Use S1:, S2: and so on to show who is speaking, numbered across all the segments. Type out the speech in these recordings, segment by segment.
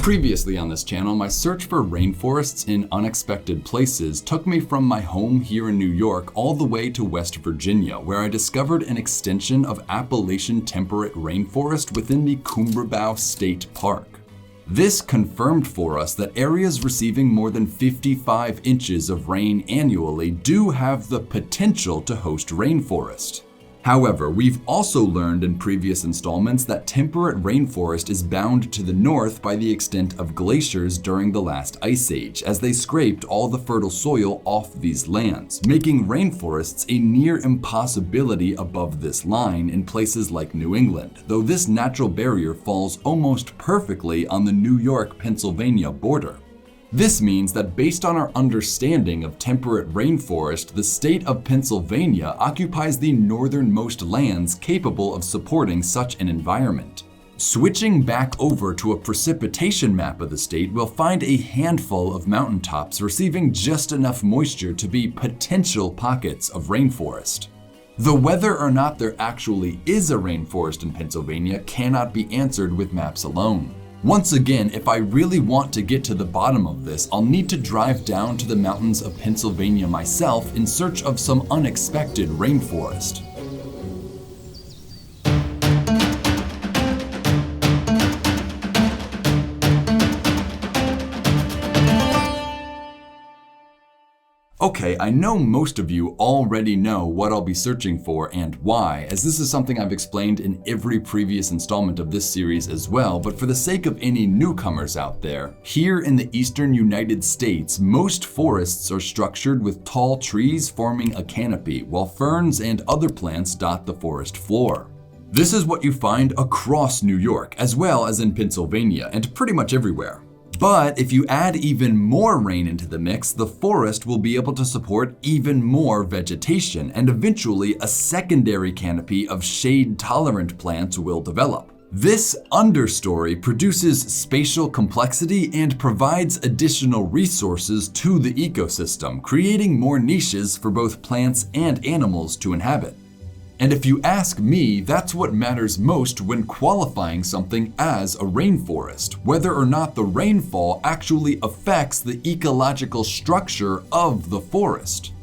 S1: Previously on this channel, my search for rainforests in unexpected places took me from my home here in New York all the way to West Virginia, where I discovered an extension of Appalachian temperate rainforest within the Cumberbatch State Park. This confirmed for us that areas receiving more than 55 inches of rain annually do have the potential to host rainforest. However, we've also learned in previous installments that temperate rainforest is bound to the north by the extent of glaciers during the last ice age, as they scraped all the fertile soil off these lands, making rainforests a near impossibility above this line in places like New England, though this natural barrier falls almost perfectly on the New York-Pennsylvania border. This means that based on our understanding of temperate rainforest, the state of Pennsylvania occupies the northernmost lands capable of supporting such an environment. Switching back over to a precipitation map of the state, we'll find a handful of mountaintops receiving just enough moisture to be potential pockets of rainforest. Though whether or not there actually is a rainforest in Pennsylvania cannot be answered with maps alone. Once again, if I really want to get to the bottom of this, I'll need to drive down to the mountains of Pennsylvania myself in search of some unexpected rainforest. Okay, I know most of you already know what I'll be searching for and why, as this is something I've explained in every previous installment of this series as well, but for the sake of any newcomers out there, here in the eastern United States, most forests are structured with tall trees forming a canopy, while ferns and other plants dot the forest floor. This is what you find across New York, as well as in Pennsylvania, and pretty much everywhere. But if you add even more rain into the mix, the forest will be able to support even more vegetation, and eventually a secondary canopy of shade-tolerant plants will develop. This understory produces spatial complexity and provides additional resources to the ecosystem, creating more niches for both plants and animals to inhabit. And if you ask me, that's what matters most when qualifying something as a rainforest, whether or not the rainfall actually affects the ecological structure of the forest.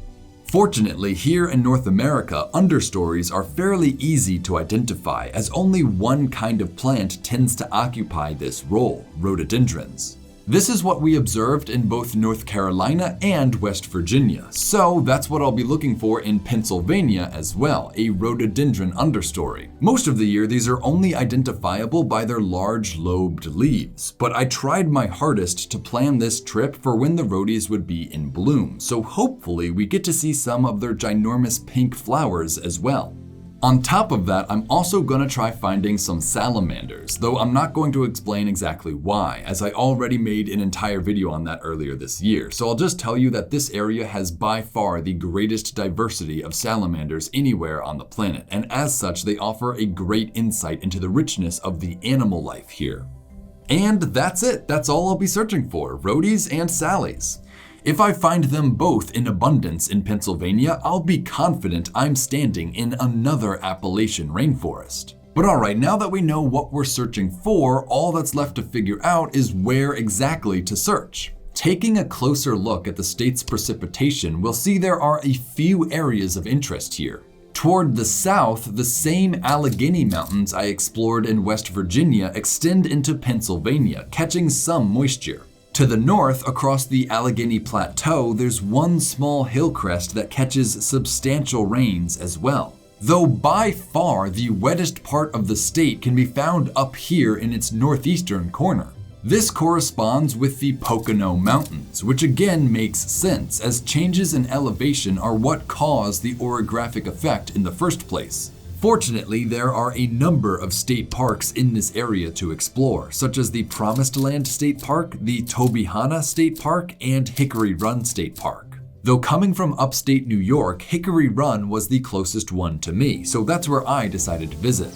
S1: Fortunately, here in North America, understories are fairly easy to identify, as only one kind of plant tends to occupy this role, rhododendrons. This is what we observed in both North Carolina and West Virginia, so that's what I'll be looking for in Pennsylvania as well, a rhododendron understory. Most of the year, these are only identifiable by their large lobed leaves, but I tried my hardest to plan this trip for when the rhodies would be in bloom, so hopefully we get to see some of their ginormous pink flowers as well. On top of that, I'm also gonna try finding some salamanders, though I'm not going to explain exactly why, as I already made an entire video on that earlier this year. So I'll just tell you that this area has by far the greatest diversity of salamanders anywhere on the planet, and as such, they offer a great insight into the richness of the animal life here. And that's it, that's all I'll be searching for, rhodies and sallies. If I find them both in abundance in Pennsylvania, I'll be confident I'm standing in another Appalachian rainforest. But alright, now that we know what we're searching for, all that's left to figure out is where exactly to search. Taking a closer look at the state's precipitation, we'll see there are a few areas of interest here. Toward the south, the same Allegheny Mountains I explored in West Virginia extend into Pennsylvania, catching some moisture. To the north, across the Allegheny Plateau, there's one small hill crest that catches substantial rains as well. Though by far the wettest part of the state can be found up here in its northeastern corner. This corresponds with the Pocono Mountains, which again makes sense, as changes in elevation are what cause the orographic effect in the first place. Fortunately, there are a number of state parks in this area to explore, such as the Promised Land State Park, the Tobyhanna State Park, and Hickory Run State Park. Though coming from upstate New York, Hickory Run was the closest one to me, so that's where I decided to visit.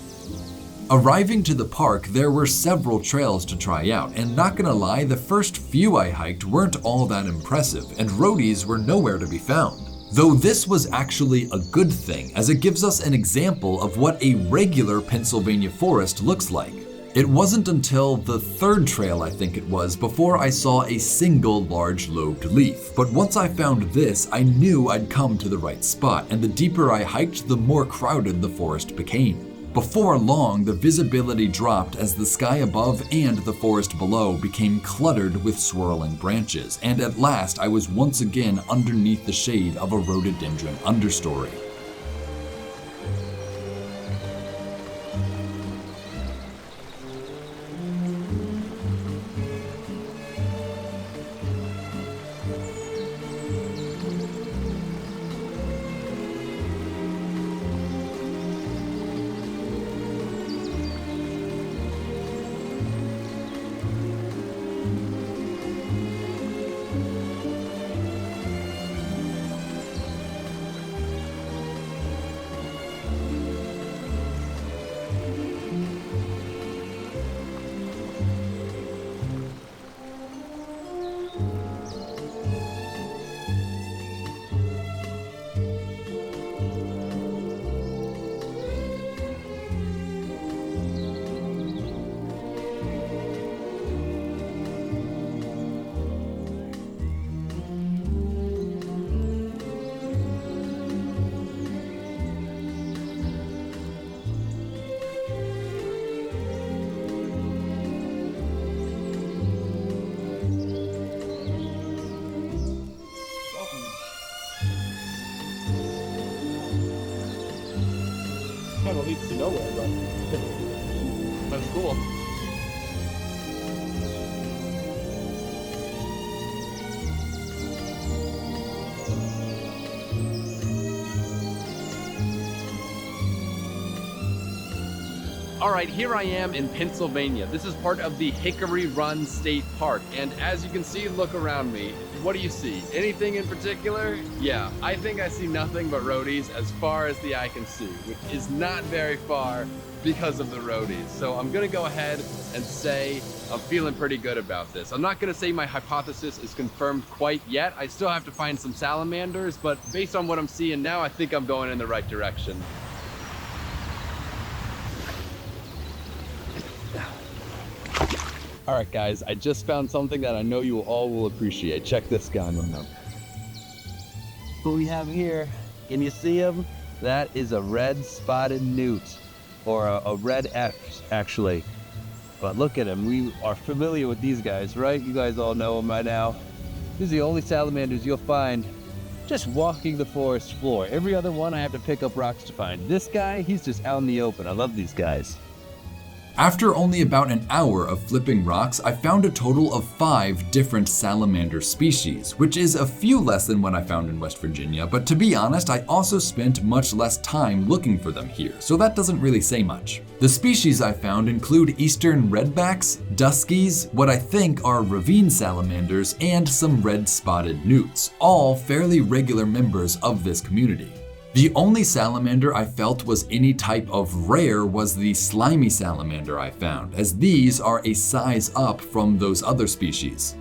S1: Arriving to the park, there were several trails to try out, and not gonna lie, the first few I hiked weren't all that impressive, and rhodies were nowhere to be found. Though this was actually a good thing, as it gives us an example of what a regular Pennsylvania forest looks like. It wasn't until the third trail, I think it was, before I saw a single large lobed leaf. But once I found this, I knew I'd come to the right spot, and the deeper I hiked, the more crowded the forest became. Before long, the visibility dropped as the sky above and the forest below became cluttered with swirling branches, and at last I was once again underneath the shade of a rhododendron understory.
S2: Kind of leads to nowhere, but that's cool. All right, here I am in Pennsylvania. This is part of the Hickory Run State Park. And as you can see, look around me. What do you see? Anything in particular? Yeah, I think I see nothing but roadies as far as the eye can see, which is not very far because of the roadies. So I'm gonna go ahead and say I'm feeling pretty good about this. I'm not gonna say my hypothesis is confirmed quite yet. I still have to find some salamanders, but based on what I'm seeing now, I think I'm going in the right direction. All right, guys, I just found something that I know you all will appreciate. Check this guy out. What we have here, can you see him? That is a red spotted newt, or a red F, actually. But look at him. We are familiar with these guys, right? You guys all know them by now. These are the only salamanders you'll find just walking the forest floor. Every other one I have to pick up rocks to find. This guy, he's just out in the open. I love these guys.
S1: After only about an hour of flipping rocks, I found a total of 5 different salamander species, which is a few less than what I found in West Virginia, but to be honest, I also spent much less time looking for them here, so that doesn't really say much. The species I found include eastern redbacks, duskies, what I think are ravine salamanders, and some red-spotted newts, all fairly regular members of this community. The only salamander I felt was any type of rare was the slimy salamander I found, as these are a size up from those other species.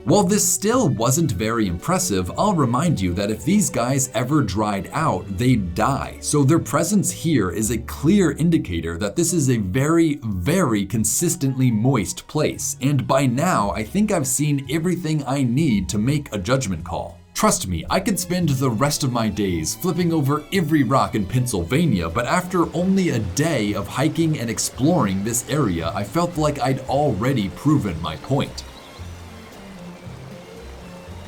S1: While this still wasn't very impressive, I'll remind you that if these guys ever dried out, they'd die, so their presence here is a clear indicator that this is a very, very consistently moist place, and by now I think I've seen everything I need to make a judgment call. Trust me, I could spend the rest of my days flipping over every rock in Pennsylvania, but after only a day of hiking and exploring this area, I felt like I'd already proven my point.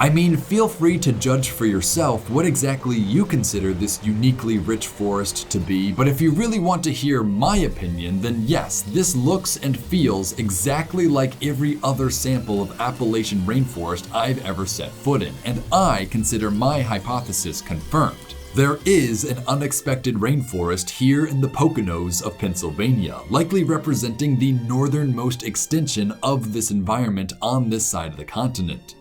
S1: I mean, feel free to judge for yourself what exactly you consider this uniquely rich forest to be, but if you really want to hear my opinion, then yes, this looks and feels exactly like every other sample of Appalachian rainforest I've ever set foot in, and I consider my hypothesis confirmed. There is an unexpected rainforest here in the Poconos of Pennsylvania, likely representing the northernmost extension of this environment on this side of the continent.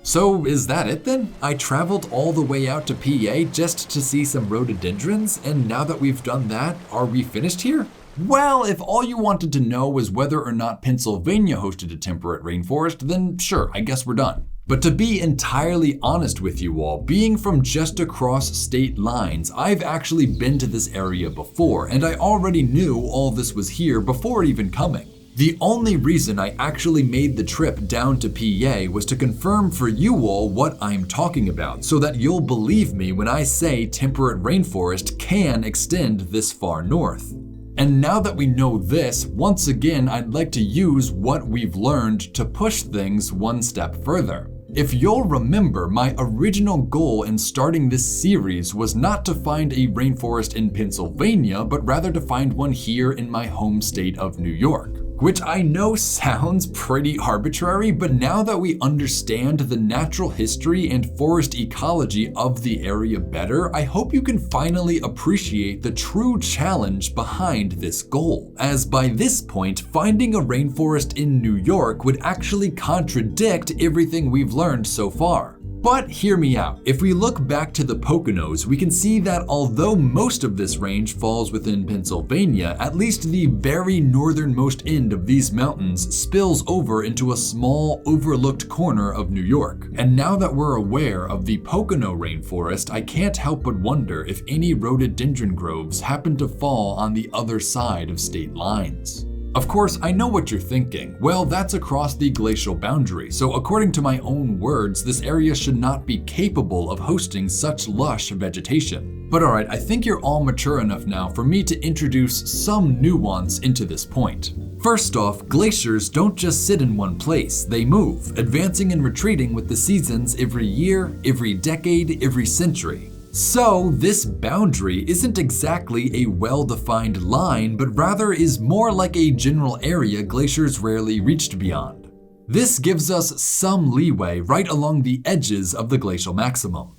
S1: So is that it then? I traveled all the way out to PA just to see some rhododendrons, and now that we've done that, are we finished here? Well, if all you wanted to know was whether or not Pennsylvania hosted a temperate rainforest, then sure, I guess we're done. But to be entirely honest with you all, being from just across state lines, I've actually been to this area before, and I already knew all this was here before even coming. The only reason I actually made the trip down to PA was to confirm for you all what I'm talking about, so that you'll believe me when I say temperate rainforest can extend this far north. And now that we know this, once again I'd like to use what we've learned to push things one step further. If you'll remember, my original goal in starting this series was not to find a rainforest in Pennsylvania, but rather to find one here in my home state of New York. Which I know sounds pretty arbitrary, but now that we understand the natural history and forest ecology of the area better, I hope you can finally appreciate the true challenge behind this goal. As by this point, finding a rainforest in New York would actually contradict everything we've learned so far. But hear me out. If we look back to the Poconos, we can see that although most of this range falls within Pennsylvania, at least the very northernmost end of these mountains spills over into a small, overlooked corner of New York. And now that we're aware of the Pocono rainforest, I can't help but wonder if any rhododendron groves happen to fall on the other side of state lines. Of course, I know what you're thinking. Well, that's across the glacial boundary, so according to my own words, this area should not be capable of hosting such lush vegetation. But alright, I think you're all mature enough now for me to introduce some nuance into this point. First off, glaciers don't just sit in one place, they move, advancing and retreating with the seasons every year, every decade, every century. So this boundary isn't exactly a well-defined line, but rather is more like a general area glaciers rarely reached beyond. This gives us some leeway right along the edges of the glacial maximum.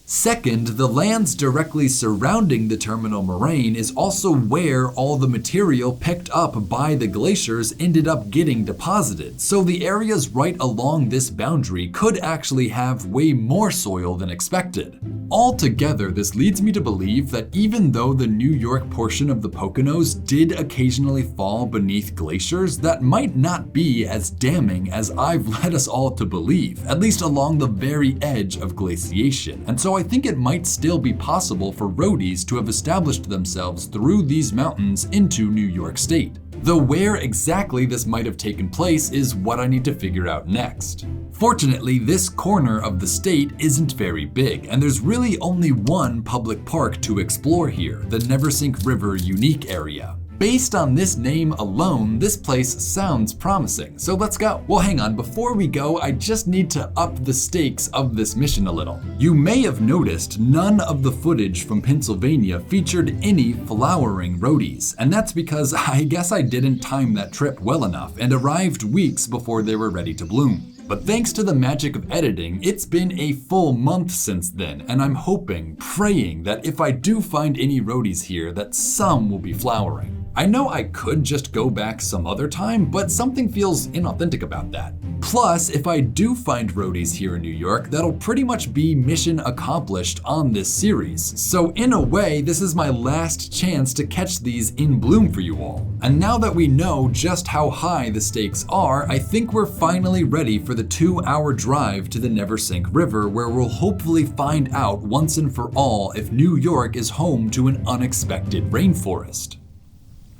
S1: Second, the lands directly surrounding the terminal moraine is also where all the material picked up by the glaciers ended up getting deposited, so the areas right along this boundary could actually have way more soil than expected. Altogether, this leads me to believe that even though the New York portion of the Poconos did occasionally fall beneath glaciers, that might not be as damning as I've led us all to believe, at least along the very edge of glaciation. And so I think it might still be possible for roadies to have established themselves through these mountains into New York State. Though where exactly this might have taken place is what I need to figure out next. Fortunately, this corner of the state isn't very big, and there's really only one public park to explore here, the Neversink River Unique Area. Based on this name alone, this place sounds promising, so let's go. Well, hang on, before we go, I just need to up the stakes of this mission a little. You may have noticed none of the footage from Pennsylvania featured any flowering roadies, and that's because I guess I didn't time that trip well enough and arrived weeks before they were ready to bloom. But thanks to the magic of editing, it's been a full month since then, and I'm hoping, praying that if I do find any roadies here, that some will be flowering. I know I could just go back some other time, but something feels inauthentic about that. Plus, if I do find roadies here in New York, that'll pretty much be mission accomplished on this series. So in a way, this is my last chance to catch these in bloom for you all. And now that we know just how high the stakes are, I think we're finally ready for the 2-hour drive to the Neversink River, where we'll hopefully find out once and for all if New York is home to an unexpected rainforest.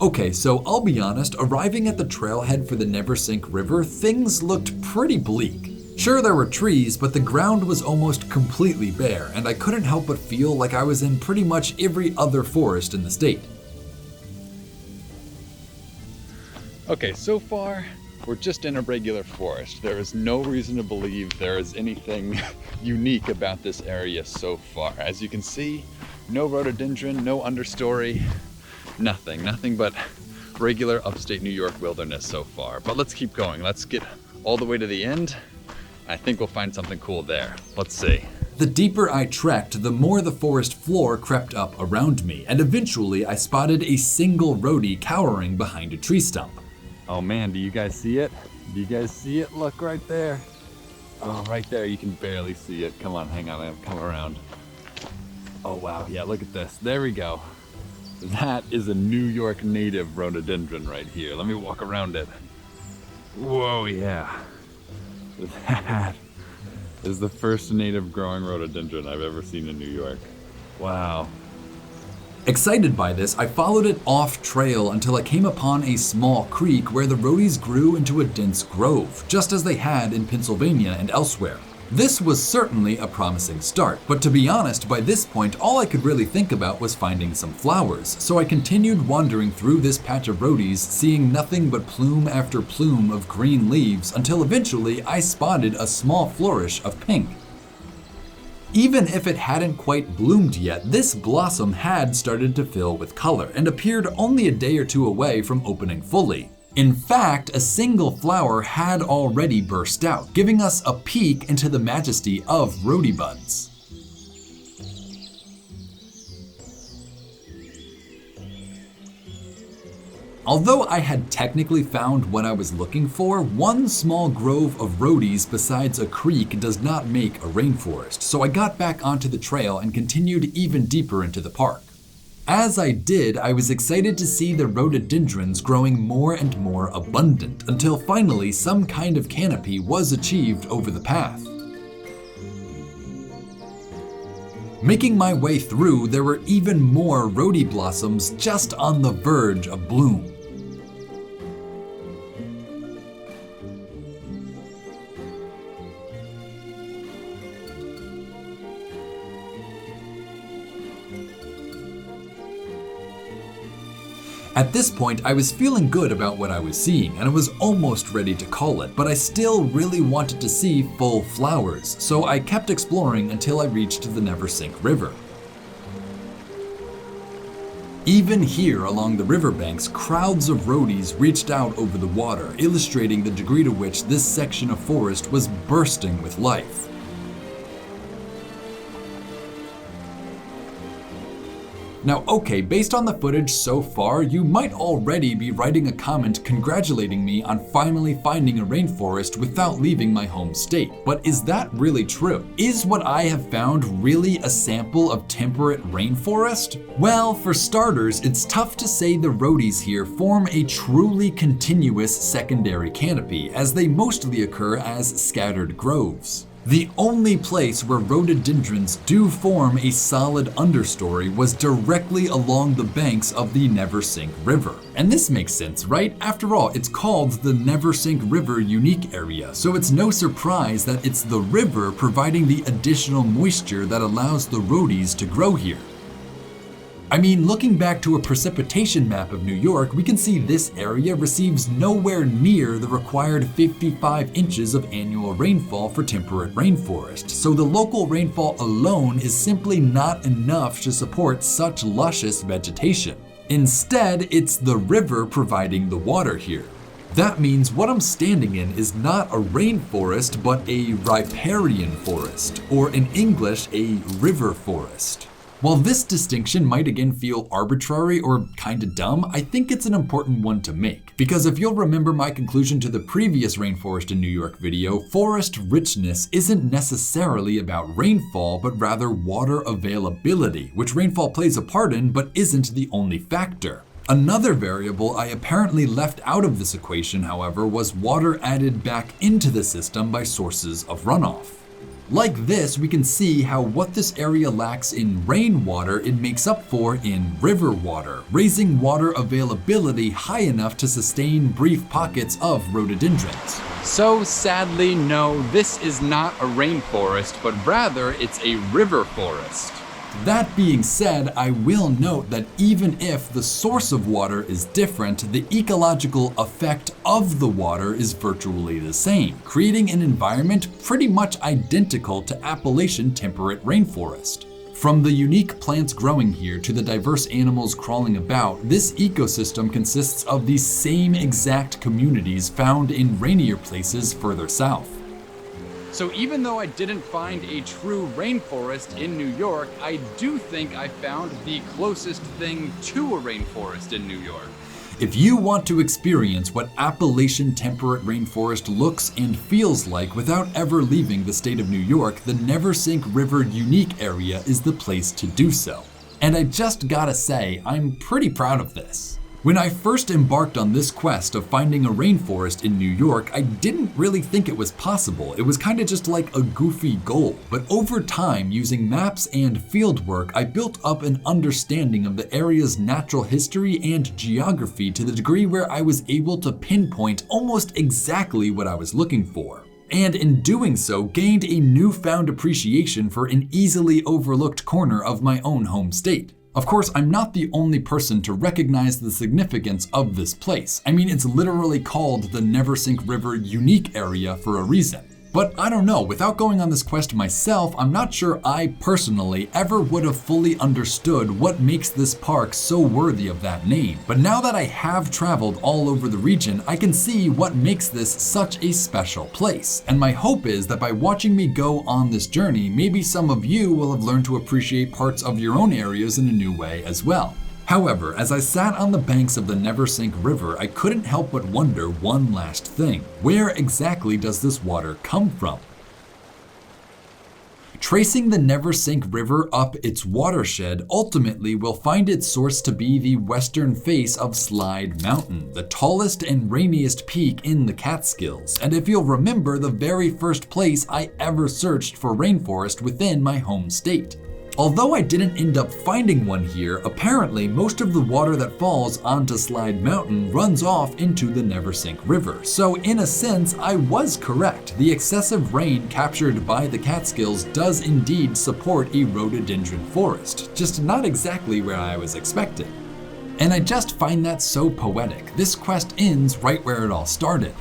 S1: Okay, so I'll be honest, arriving at the trailhead for the Neversink River, things looked pretty bleak. Sure, there were trees, but the ground was almost completely bare, and I couldn't help but feel like I was in pretty much every other forest in the state.
S2: Okay, so far, we're just in a regular forest. There is no reason to believe there is anything unique about this area so far. As you can see, no rhododendron, no understory. Nothing but regular upstate New York wilderness so far. But let's keep going. Let's get all the way to the end. I think we'll find something cool there. Let's see.
S1: The deeper I trekked, the more the forest floor crept up around me, and eventually I spotted a single roadie cowering behind a tree stump.
S2: Oh man, do you guys see it? Do you guys see it? Look right there. Oh, right there, you can barely see it. Come on, hang on, I'll come around. Oh wow, yeah, look at this. There we go. That is a New York native rhododendron right here. Let me walk around it. Whoa, yeah. That is the first native growing rhododendron I've ever seen in New York. Wow.
S1: Excited by this, I followed it off trail until I came upon a small creek where the rhodies grew into a dense grove, just as they had in Pennsylvania and elsewhere. This was certainly a promising start, but to be honest, by this point all I could really think about was finding some flowers, so I continued wandering through this patch of rhodies, seeing nothing but plume after plume of green leaves until eventually I spotted a small flourish of pink. Even if it hadn't quite bloomed yet, this blossom had started to fill with color and appeared only a day or two away from opening fully. In fact, a single flower had already burst out, giving us a peek into the majesty of rhodobuds. Although I had technically found what I was looking for, one small grove of rhodies besides a creek does not make a rainforest, so I got back onto the trail and continued even deeper into the park. As I did, I was excited to see the rhododendrons growing more and more abundant, until finally some kind of canopy was achieved over the path. Making my way through, there were even more rhodie blossoms just on the verge of bloom. At this point, I was feeling good about what I was seeing, and I was almost ready to call it, but I still really wanted to see full flowers, so I kept exploring until I reached the Neversink River. Even here along the riverbanks, crowds of rhodies reached out over the water, illustrating the degree to which this section of forest was bursting with life. Now, okay, based on the footage so far, you might already be writing a comment congratulating me on finally finding a rainforest without leaving my home state. But is that really true? Is what I have found really a sample of temperate rainforest? Well, for starters, it's tough to say the rhodies here form a truly continuous secondary canopy, as they mostly occur as scattered groves. The only place where rhododendrons do form a solid understory was directly along the banks of the Neversink River. And this makes sense, right? After all, it's called the Neversink River Unique Area, so it's no surprise that it's the river providing the additional moisture that allows the rhodies to grow here. I mean, looking back to a precipitation map of New York, we can see this area receives nowhere near the required 55 inches of annual rainfall for temperate rainforest, so the local rainfall alone is simply not enough to support such luscious vegetation. Instead, it's the river providing the water here. That means what I'm standing in is not a rainforest, but a riparian forest, or in English, a river forest. While this distinction might again feel arbitrary or kinda dumb, I think it's an important one to make. Because if you'll remember my conclusion to the previous Rainforest in New York video, forest richness isn't necessarily about rainfall, but rather water availability, which rainfall plays a part in, but isn't the only factor. Another variable I apparently left out of this equation, however, was water added back into the system by sources of runoff. Like this, we can see how what this area lacks in rainwater, it makes up for in river water, raising water availability high enough to sustain brief pockets of rhododendrons.
S2: So sadly, no, this is not a rainforest, but rather it's a river forest.
S1: That being said, I will note that even if the source of water is different, the ecological effect of the water is virtually the same, creating an environment pretty much identical to Appalachian temperate rainforest. From the unique plants growing here to the diverse animals crawling about, this ecosystem consists of the same exact communities found in rainier places further south.
S2: So even though I didn't find a true rainforest in New York, I do think I found the closest thing to a rainforest in New York.
S1: If you want to experience what Appalachian temperate rainforest looks and feels like without ever leaving the state of New York, the Neversink River Unique Area is the place to do so. And I just gotta say, I'm pretty proud of this. When I first embarked on this quest of finding a rainforest in New York, I didn't really think it was possible. It was kind of just like a goofy goal. But over time, using maps and fieldwork, I built up an understanding of the area's natural history and geography to the degree where I was able to pinpoint almost exactly what I was looking for. And in doing so, gained a newfound appreciation for an easily overlooked corner of my own home state. Of course, I'm not the only person to recognize the significance of this place. I mean, it's literally called the Neversink River Unique Area for a reason. But I don't know, without going on this quest myself, I'm not sure I personally ever would have fully understood what makes this park so worthy of that name. But now that I have traveled all over the region, I can see what makes this such a special place. And my hope is that by watching me go on this journey, maybe some of you will have learned to appreciate parts of your own areas in a new way as well. However, as I sat on the banks of the Neversink River, I couldn't help but wonder one last thing. Where exactly does this water come from? Tracing the Neversink River up its watershed ultimately will find its source to be the western face of Slide Mountain, the tallest and rainiest peak in the Catskills, and if you'll remember, the very first place I ever searched for rainforest within my home state. Although I didn't end up finding one here, apparently most of the water that falls onto Slide Mountain runs off into the Neversink River. So in a sense, I was correct. The excessive rain captured by the Catskills does indeed support a rhododendron forest, just not exactly where I was expecting. And I just find that so poetic. This quest ends right where it all started.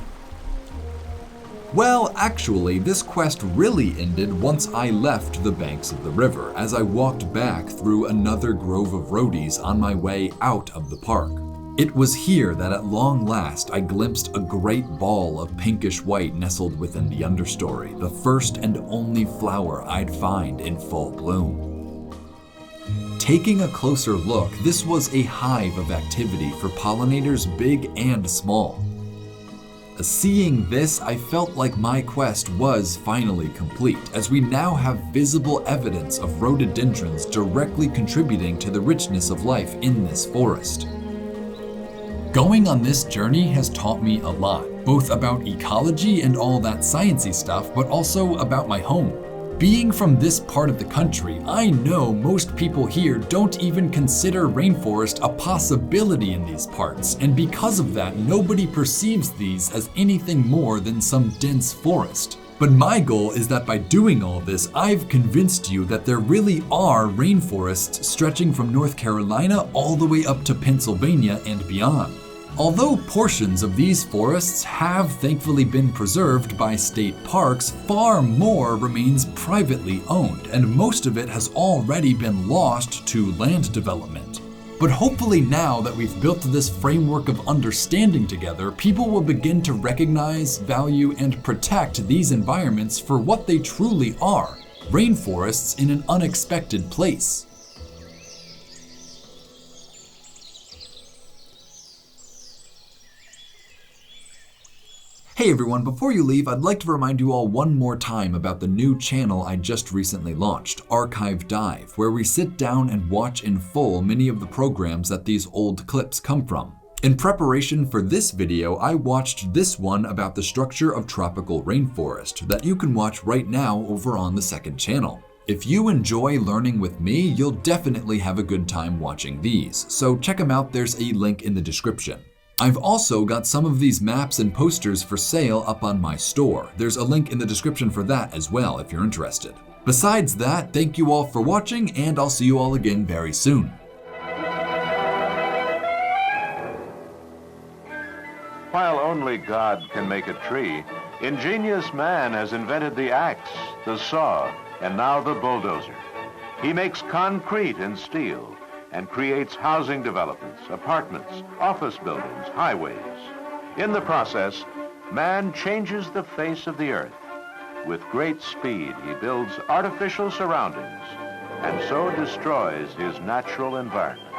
S1: Well, actually, this quest really ended once I left the banks of the river, as I walked back through another grove of rhodies on my way out of the park. It was here that at long last I glimpsed a great ball of pinkish white nestled within the understory, the first and only flower I'd find in full bloom. Taking a closer look, this was a hive of activity for pollinators big and small. Seeing this, I felt like my quest was finally complete, as we now have visible evidence of rhododendrons directly contributing to the richness of life in this forest. Going on this journey has taught me a lot, both about ecology and all that sciencey stuff, but also about my home. Being from this part of the country, I know most people here don't even consider rainforest a possibility in these parts, and because of that, nobody perceives these as anything more than some dense forest. But my goal is that by doing all this, I've convinced you that there really are rainforests stretching from North Carolina all the way up to Pennsylvania and beyond. Although portions of these forests have thankfully been preserved by state parks, far more remains privately owned, and most of it has already been lost to land development. But hopefully now that we've built this framework of understanding together, people will begin to recognize, value, and protect these environments for what they truly are, rainforests in an unexpected place. Hey everyone, before you leave, I'd like to remind you all one more time about the new channel I just recently launched, Archive Dive, where we sit down and watch in full many of the programs that these old clips come from. In preparation for this video, I watched this one about the structure of tropical rainforest that you can watch right now over on the second channel. If you enjoy learning with me, you'll definitely have a good time watching these, so check them out, there's a link in the description. I've also got some of these maps and posters for sale up on my store. There's a link in the description for that as well if you're interested. Besides that, thank you all for watching, and I'll see you all again very soon.
S3: While only God can make a tree, ingenious man has invented the axe, the saw, and now the bulldozer. He makes concrete and steel, and creates housing developments, apartments, office buildings, highways. In the process, man changes the face of the earth. With great speed, he builds artificial surroundings, and so destroys his natural environment.